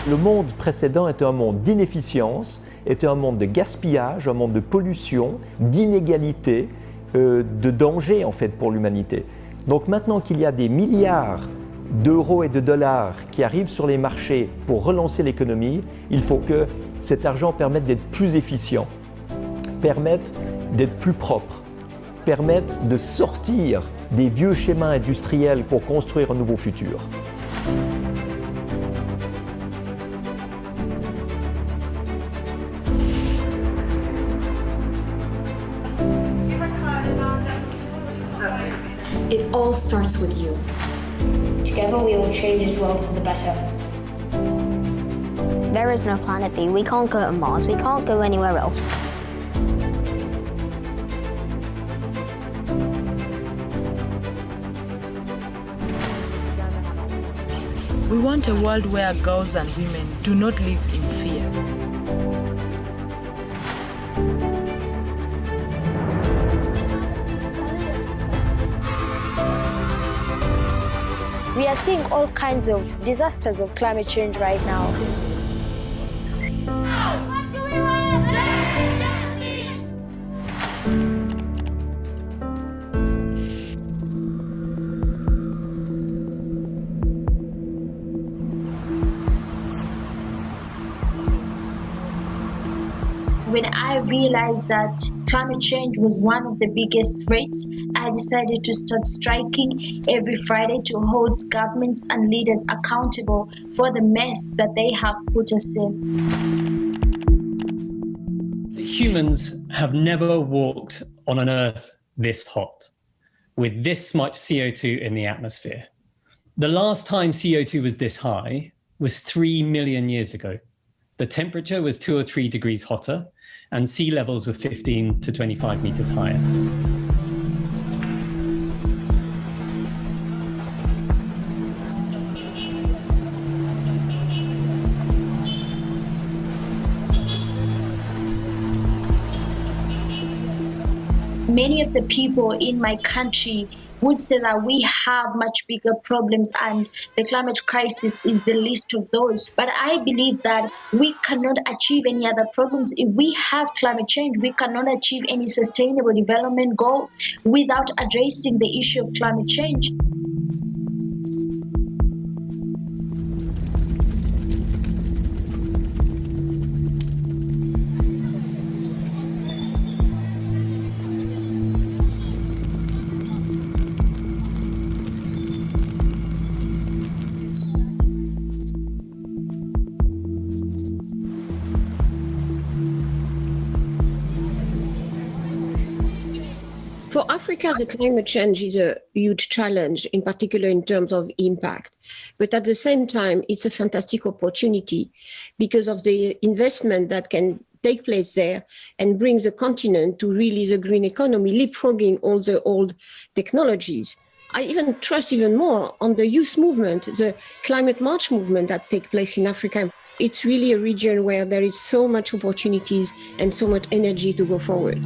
Le monde précédent était un monde d'inefficience, était un monde de gaspillage, un monde de pollution, d'inégalité, de danger en fait pour l'humanité. Donc maintenant qu'il y a des milliards d'euros et de dollars qui arrivent sur les marchés pour relancer l'économie, il faut que cet argent permette d'être plus efficient, permette d'être plus propre, permette de sortir des vieux schémas industriels pour construire un nouveau futur. It all starts with you. Together we will change this world for the better. There is no planet B. We can't go to Mars. We can't go anywhere else. We want a world where girls and women do not live in fear. We are seeing all kinds of disasters of climate change right now. When I realized that climate change was one of the biggest threats, I decided to start striking every Friday to hold governments and leaders accountable for the mess that they have put us in. Humans have never walked on an Earth this hot, with this much CO2 in the atmosphere. The last time CO2 was this high was 3 million years ago. The temperature was 2 or 3 degrees hotter, and sea levels were 15 to 25 meters higher. Many of the people in my country would say that we have much bigger problems and the climate crisis is the least of those. But I believe that we cannot achieve any other problems. If we have climate change, we cannot achieve any sustainable development goal without addressing the issue of climate change. For Africa, the climate change is a huge challenge, in particular in terms of impact. But at the same time, it's a fantastic opportunity because of the investment that can take place there and bring the continent to really the green economy, leapfrogging all the old technologies. I even trust even more on the youth movement, the climate march movement that take place in Africa. It's really a region where there is so much opportunities and so much energy to go forward.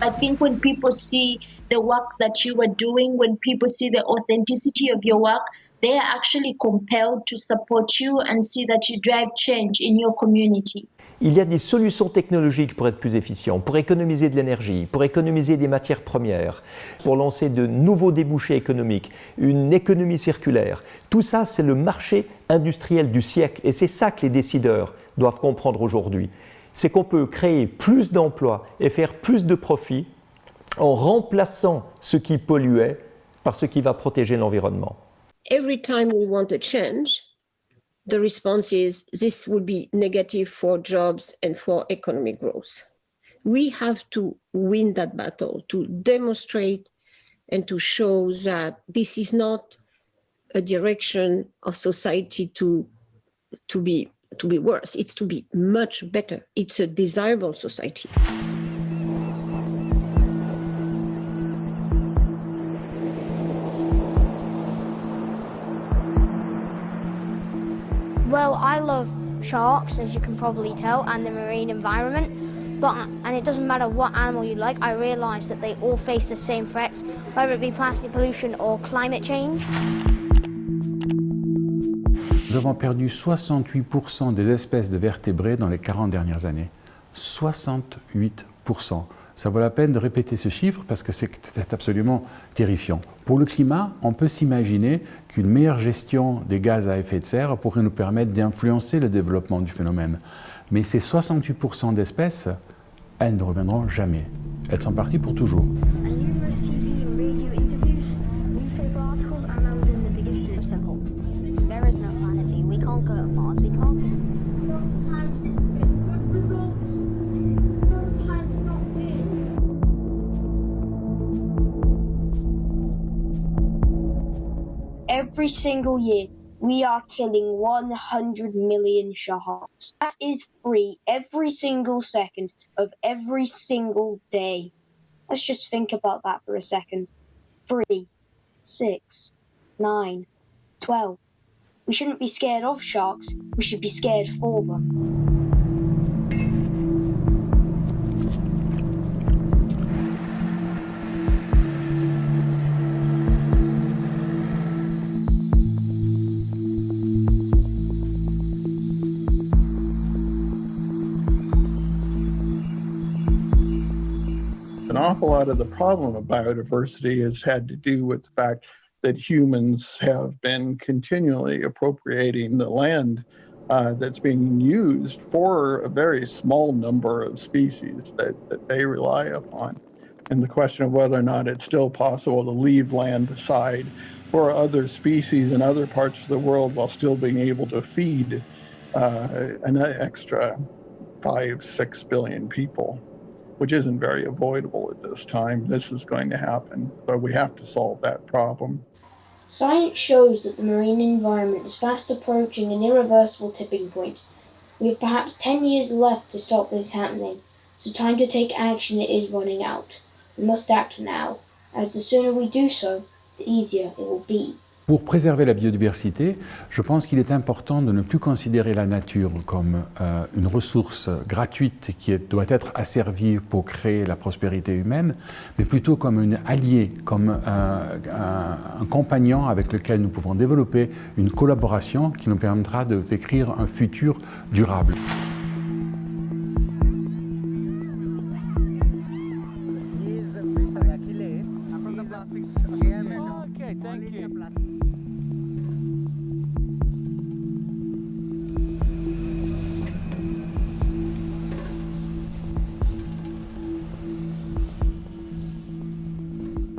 I think when people see the work that you are doing, when people see the authenticity of your work, they are actually compelled to support you and see that you drive change in your community. Il y a des solutions technologiques pour être plus efficient, pour économiser de l'énergie, pour économiser des matières premières, pour lancer de nouveaux débouchés économiques, une économie circulaire. Tout ça, c'est le marché industriel du siècle et c'est ça que les décideurs doivent comprendre aujourd'hui. C'est qu'on peut créer plus d'emplois et faire plus de profits en remplaçant ce qui polluait par ce qui va protéger l'environnement. Every time we want a change, the response is this would be negative for jobs and for economic growth. We have to win that battle, to demonstrate and to show that this is not a direction of society to be worse. It's to be much better. It's a desirable society. Well, I love sharks, as you can probably tell, and the marine environment. And it doesn't matter what animal you like, I realise that they all face the same threats, whether it be plastic pollution or climate change. Nous avons perdu 68% des espèces de vertébrés dans les 40 dernières années. 68%. Ça vaut la peine de répéter ce chiffre parce que c'est absolument terrifiant. Pour le climat, on peut s'imaginer qu'une meilleure gestion des gaz à effet de serre pourrait nous permettre d'influencer le développement du phénomène. Mais ces 68% d'espèces, elles ne reviendront jamais. Elles sont parties pour toujours. Every single year, we are killing 100 million sharks. That is free every single second of every single day. Let's just think about that for a second. 3, 6, 9, 12. We shouldn't be scared of sharks, we should be scared for them. An awful lot of the problem of biodiversity has had to do with the fact that humans have been continually appropriating the land that's being used for a very small number of species that they rely upon. And the question of whether or not it's still possible to leave land aside for other species in other parts of the world while still being able to feed an extra 5-6 billion people, which isn't very avoidable at this time. This is going to happen, but we have to solve that problem. Science shows that the marine environment is fast approaching an irreversible tipping point. We have perhaps 10 years left to stop this happening, so time to take action is running out. We must act now, as the sooner we do so, the easier it will be. Pour préserver la biodiversité, je pense qu'il est important de ne plus considérer la nature comme une ressource gratuite qui doit être asservie pour créer la prospérité humaine, mais plutôt comme une alliée, comme un compagnon avec lequel nous pouvons développer une collaboration qui nous permettra de décrire un futur durable.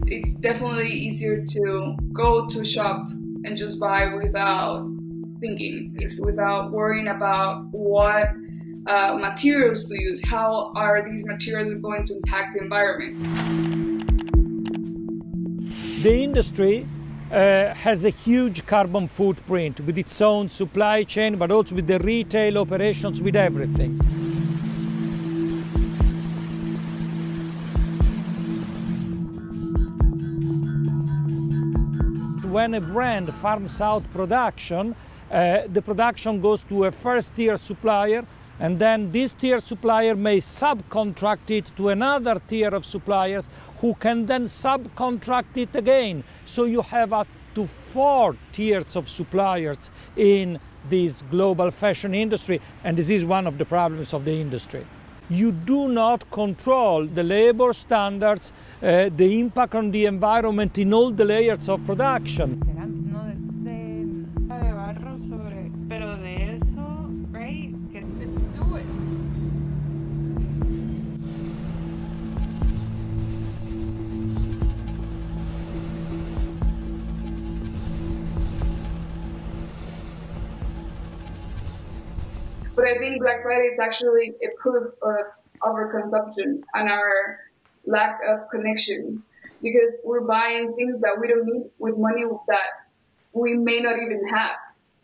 It's definitely easier to go to a shop and just buy without thinking. It's without worrying about what materials to use. How are these materials going to impact the environment? The industry has a huge carbon footprint with its own supply chain, but also with the retail operations, with everything. When a brand farms out production, the production goes to a first-tier supplier, and then this tier supplier may subcontract it to another tier of suppliers who can then subcontract it again. So you have up to 4 tiers of suppliers in this global fashion industry, and this is one of the problems of the industry. You do not control the labor standards, the impact on the environment in all the layers of production. But I think Black Friday is actually a proof of overconsumption and our lack of connection, because we're buying things that we don't need with money that we may not even have,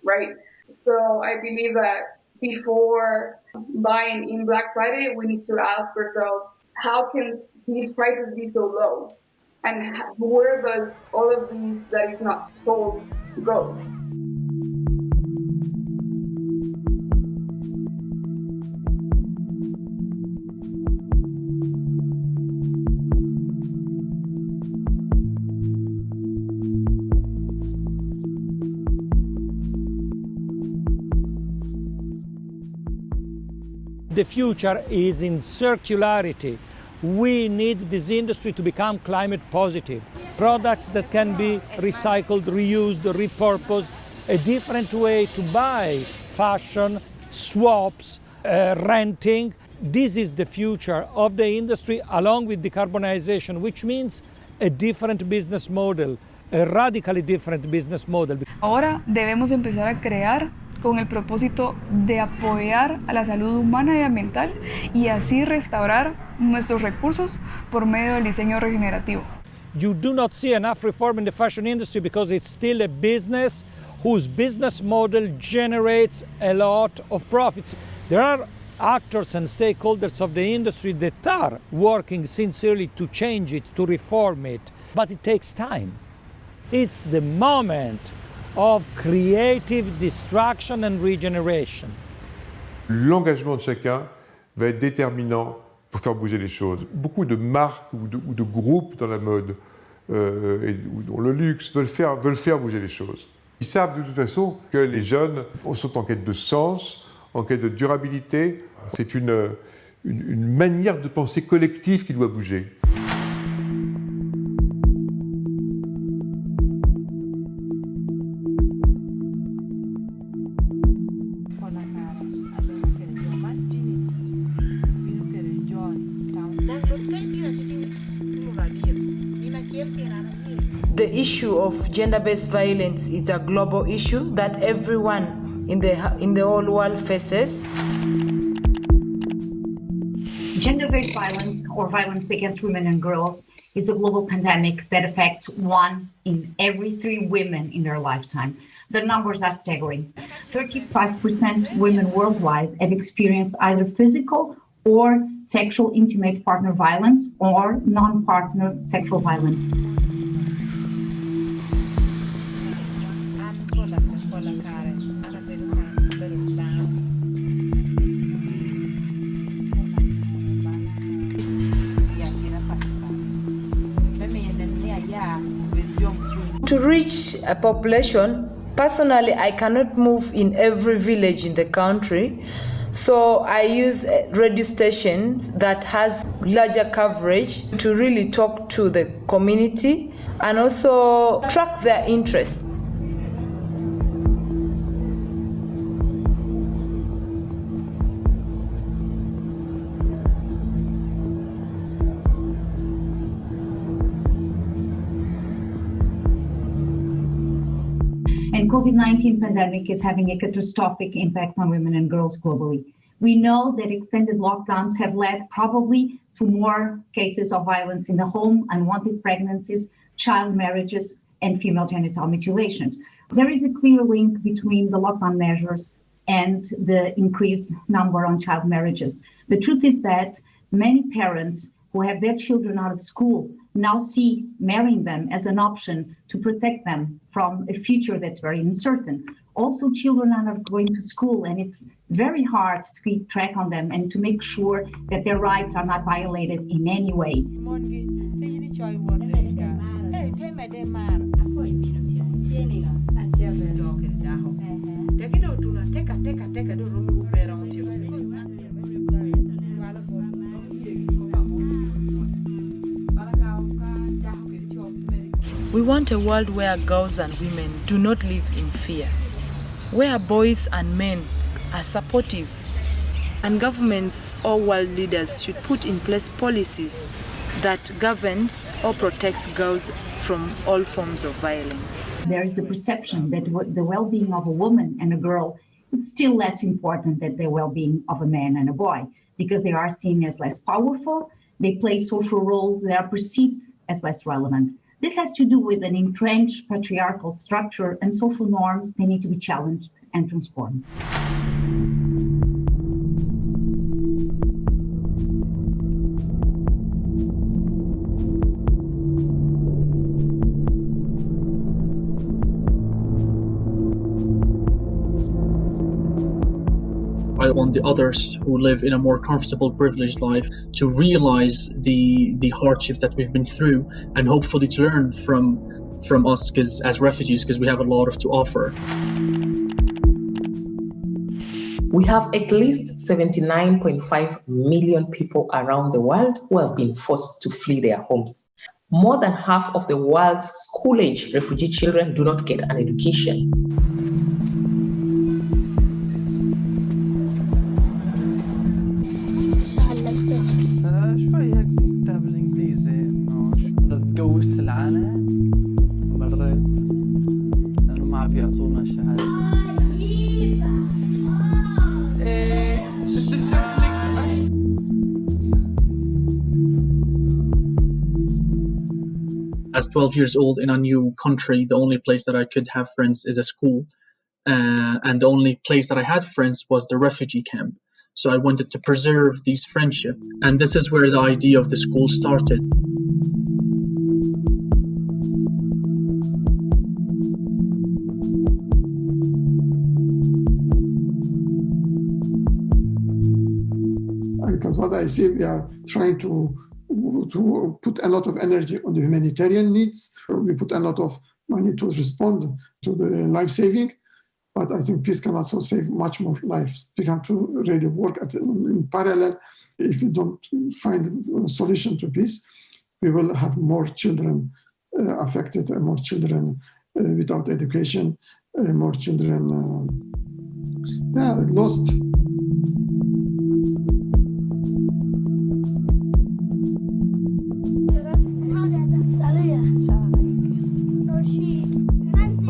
right? So I believe that before buying in Black Friday, we need to ask ourselves, how can these prices be so low? And where does all of these that is not sold go? The future is in circularity. We need this industry to become climate positive. Products that can be recycled, reused, repurposed, a different way to buy fashion, swaps, renting. This is the future of the industry along with decarbonization, which means a different business model, a radically different business model. Ahora debemos empezar a crear con el propósito de apoyar a la salud humana y ambiental y así restaurar nuestros recursos por medio del diseño regenerativo. You do not see enough reform in the fashion industry because it's still a business whose business model generates a lot of profits. There are actors and stakeholders of the industry that are working sincerely to change it, to reform it, but it takes time. It's the moment of creative destruction and regeneration. L'engagement de chacun va être déterminant pour faire bouger les choses. Beaucoup de marques ou de groupes dans la mode ou dans le luxe veulent faire bouger les choses. Ils savent de toute façon que les jeunes sont en quête de sens, en quête de durabilité. C'est une manière de penser collective qui doit bouger. The issue of gender-based violence is a global issue that everyone in the whole world faces. Gender-based violence or violence against women and girls is a global pandemic that affects 1 in every 3 women in their lifetime. The numbers are staggering. 35% women worldwide have experienced either physical or sexual intimate partner violence or non-partner sexual violence. To reach a population, personally, I cannot move in every village in the country. So I use radio stations that has larger coverage to really talk to the community and also track their interest. And COVID-19 pandemic is having a catastrophic impact on women and girls globally. We know that extended lockdowns have led probably to more cases of violence in the home, unwanted pregnancies, child marriages, and female genital mutilations. There is a clear link between the lockdown measures and the increased number on child marriages. The truth is that many parents who have their children out of school now see marrying them as an option to protect them from a future that's very uncertain. Also, children are not going to school, and it's very hard to keep track on them and to make sure that their rights are not violated in any way. We want a world where girls and women do not live in fear, where boys and men are supportive, and governments or world leaders should put in place policies that governs or protects girls from all forms of violence. There is the perception that the well-being of a woman and a girl is still less important than the well-being of a man and a boy, because they are seen as less powerful, they play social roles that are perceived as less relevant. This has to do with an entrenched patriarchal structure and social norms. They need to be challenged and transformed. I want the others who live in a more comfortable, privileged life to realize the hardships that we've been through and hopefully to learn from us as refugees, because we have a lot to offer. We have at least 79.5 million people around the world who have been forced to flee their homes. More than half of the world's school-age refugee children do not get an education. شوي هيك كتاب الإنجليزي إنه تقوس العالم مريت لأنه ما عم بيعطونا شهادة. As 12 years old in a new country, the only place that I could have friends is a school. And the only place that I had friends was the refugee camp. So I wanted to preserve these friendships. And this is where the idea of the school started. Because what I see, we are trying to put a lot of energy on the humanitarian needs. We put a lot of money to respond to the life-saving, but I think peace can also save much more lives. We have to really work in parallel. If we don't find a solution to peace, we will have more children affected, more children without education, more children lost.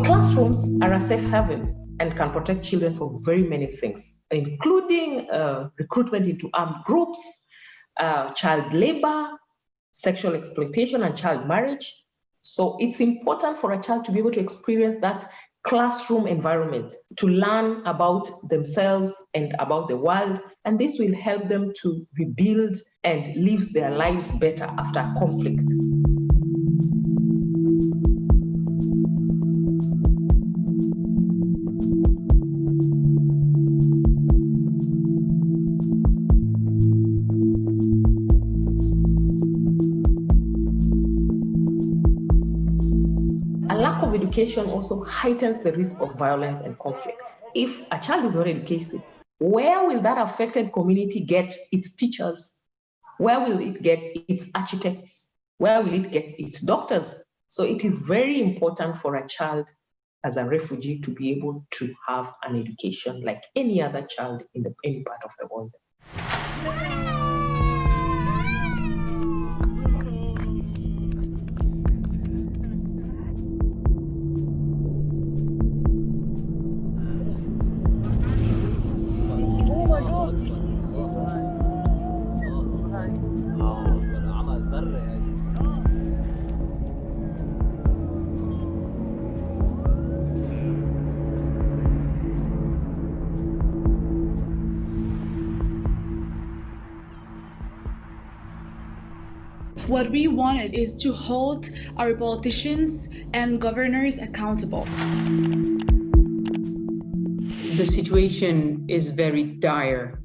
Classrooms are a safe haven and can protect children from very many things, including recruitment into armed groups, child labor, sexual exploitation, and child marriage. So it's important for a child to be able to experience that classroom environment, to learn about themselves and about the world, and this will help them to rebuild and live their lives better after a conflict. Education also heightens the risk of violence and conflict. If a child is not educated, where will that affected community get its teachers? Where will it get its architects? Where will it get its doctors? So it is very important for a child as a refugee to be able to have an education like any other child in any part of the world. What we wanted is to hold our politicians and governors accountable. The situation is very dire.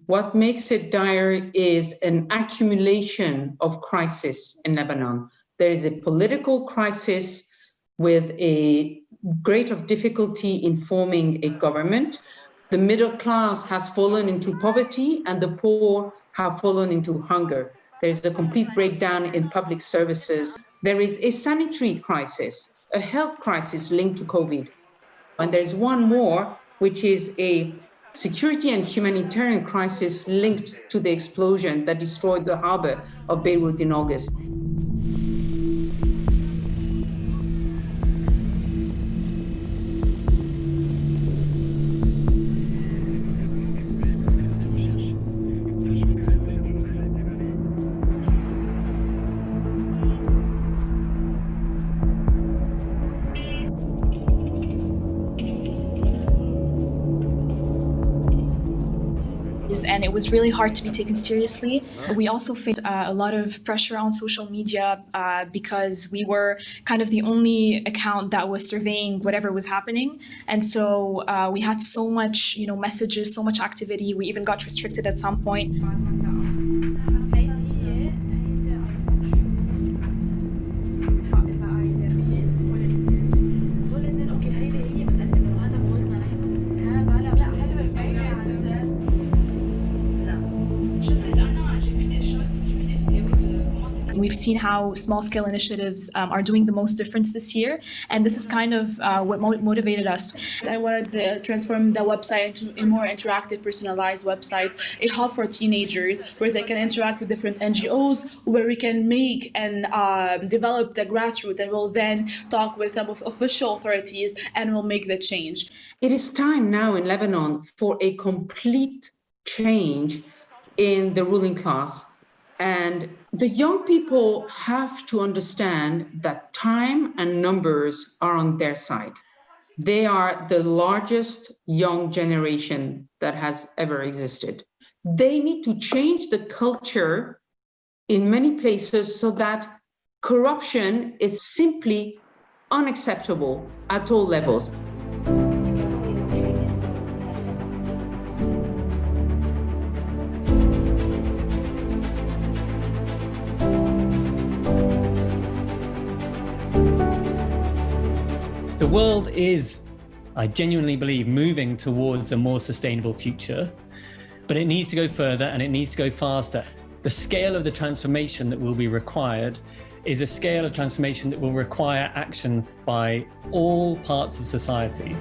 What makes it dire is an accumulation of crises in Lebanon. There is a political crisis with a great of difficulty in forming a government. The middle class has fallen into poverty and the poor have fallen into hunger. There's a complete breakdown in public services. There is a sanitary crisis, a health crisis linked to COVID. And there's one more, which is a security and humanitarian crisis linked to the explosion that destroyed the harbor of Beyrouth in August. And it was really hard to be taken seriously. We also faced a lot of pressure on social media because we were kind of the only account that was surveying whatever was happening. And so we had so much, messages, so much activity. We even got restricted at some point. seen how small-scale initiatives are doing the most difference this year, and this is kind of what motivated us. I wanted to transform the website into a more interactive, personalized website, a hub for teenagers where they can interact with different NGOs, where we can make and develop the grassroots, and we'll then talk with some of official authorities and we'll make the change. It is time now in Lebanon for a complete change in the ruling class. And the young people have to understand that time and numbers are on their side. They are the largest young generation that has ever existed. They need to change the culture in many places so that corruption is simply unacceptable at all levels. The world is, I genuinely believe, moving towards a more sustainable future, but it needs to go further and it needs to go faster. The scale of the transformation that will be required is a scale of transformation that will require action by all parts of society.